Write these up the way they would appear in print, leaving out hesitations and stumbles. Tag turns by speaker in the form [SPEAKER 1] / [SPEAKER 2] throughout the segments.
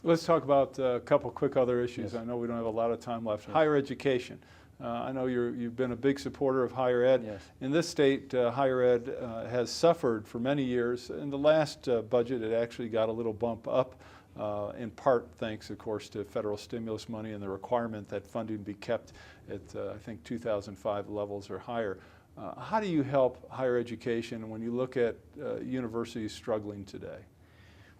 [SPEAKER 1] Let's talk about a couple quick other issues.
[SPEAKER 2] Yes.
[SPEAKER 1] I know we don't have a lot of time left.
[SPEAKER 2] Yes.
[SPEAKER 1] Higher education. I know you've been a big supporter of higher ed.
[SPEAKER 2] Yes.
[SPEAKER 1] In this state, higher ed has suffered for many years. In the last budget, it actually got a little bump up, in part thanks, of course, to federal stimulus money and the requirement that funding be kept at, I think, 2005 levels or higher. How do you help higher education when you look at universities struggling today?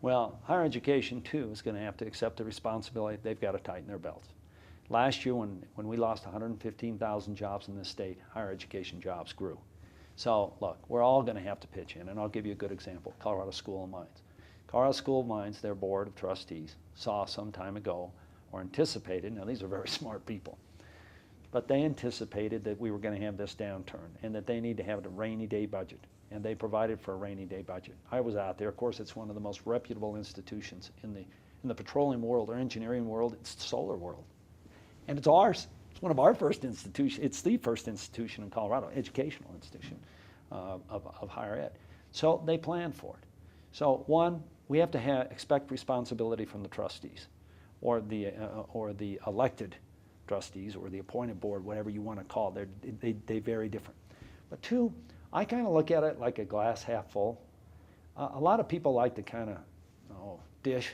[SPEAKER 2] Well, higher education, too, is going to have to accept the responsibility. They've got to tighten their belts. Last year, when we lost 115,000 jobs in this state, higher education jobs grew. So, look, we're all going to have to pitch in, and I'll give you a good example, Colorado School of Mines. Colorado School of Mines, their board of trustees, saw some time ago, or anticipated, now these are very smart people, but they anticipated that we were going to have this downturn and that they need to have a rainy day budget. And they provided for a rainy day budget. I was out there. Of course, it's one of the most reputable institutions in the petroleum world or engineering world. It's the solar world. And it's ours. It's one of our first institutions. It's the first institution in Colorado, educational institution of higher ed. So they planned for it. So one, we have to expect responsibility from the trustees or the elected trustees or the appointed board, whatever you want to call it. They vary different. But two, I kind of look at it like a glass half full. A lot of people like to kind of dish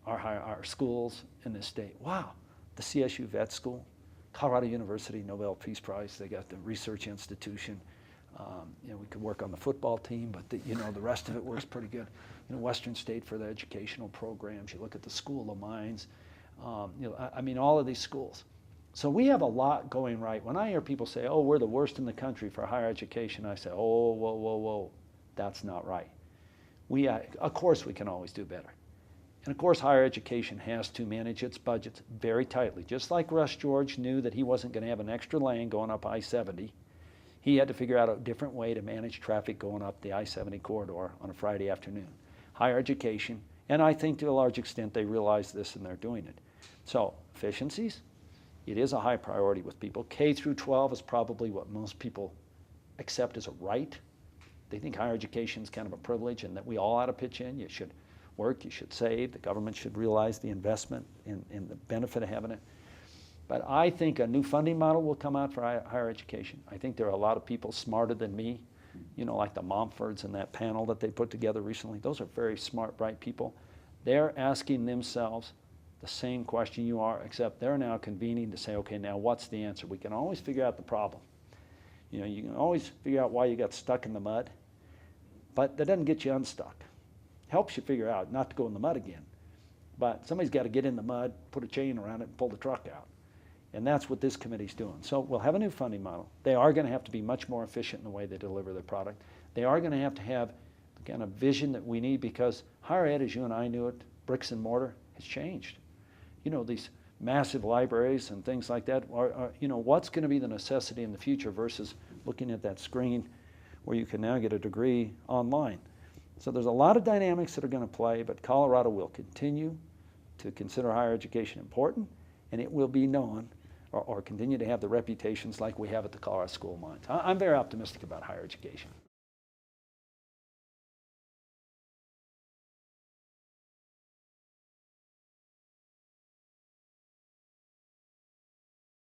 [SPEAKER 2] our schools in this state. Wow, the CSU Vet School, Colorado University Nobel Peace Prize. They got the research institution. We could work on the football team, but the rest of it works pretty good. Western State for the educational programs. You look at the School of Mines. I mean, all of these schools. So we have a lot going right. When I hear people say, oh, we're the worst in the country for higher education, I say, oh, whoa, whoa, whoa, that's not right. Of course we can always do better. And of course higher education has to manage its budgets very tightly. Just like Russ George knew that he wasn't going to have an extra lane going up I-70, he had to figure out a different way to manage traffic going up the I-70 corridor on a Friday afternoon. Higher education, and I think to a large extent they realize this and they're doing it. So efficiencies, it is a high priority with people. K through 12 is probably what most people accept as a right. They think higher education is kind of a privilege and that we all ought to pitch in. You should work, you should save, the government should realize the investment and the benefit of having it. But I think a new funding model will come out for higher education. I think there are a lot of people smarter than me, like the Momfords and that panel that they put together recently. Those are very smart, bright people. They're asking themselves the same question you are, except they're now convening to say, okay, now what's the answer? We can always figure out the problem. You can always figure out why you got stuck in the mud, but that doesn't get you unstuck. Helps you figure out not to go in the mud again. But somebody's got to get in the mud, put a chain around it, and pull the truck out. And that's what this committee's doing. So we'll have a new funding model. They are going to have to be much more efficient in the way they deliver their product. They are going to have the kind of vision that we need, because higher ed, as you and I knew it, bricks and mortar, has changed. These massive libraries and things like that are what's going to be the necessity in the future versus looking at that screen where you can now get a degree online. So there's a lot of dynamics that are going to play, but Colorado will continue to consider higher education important, and it will be known or continue to have the reputations like we have at the Colorado School of Mines. I'm very optimistic about higher education.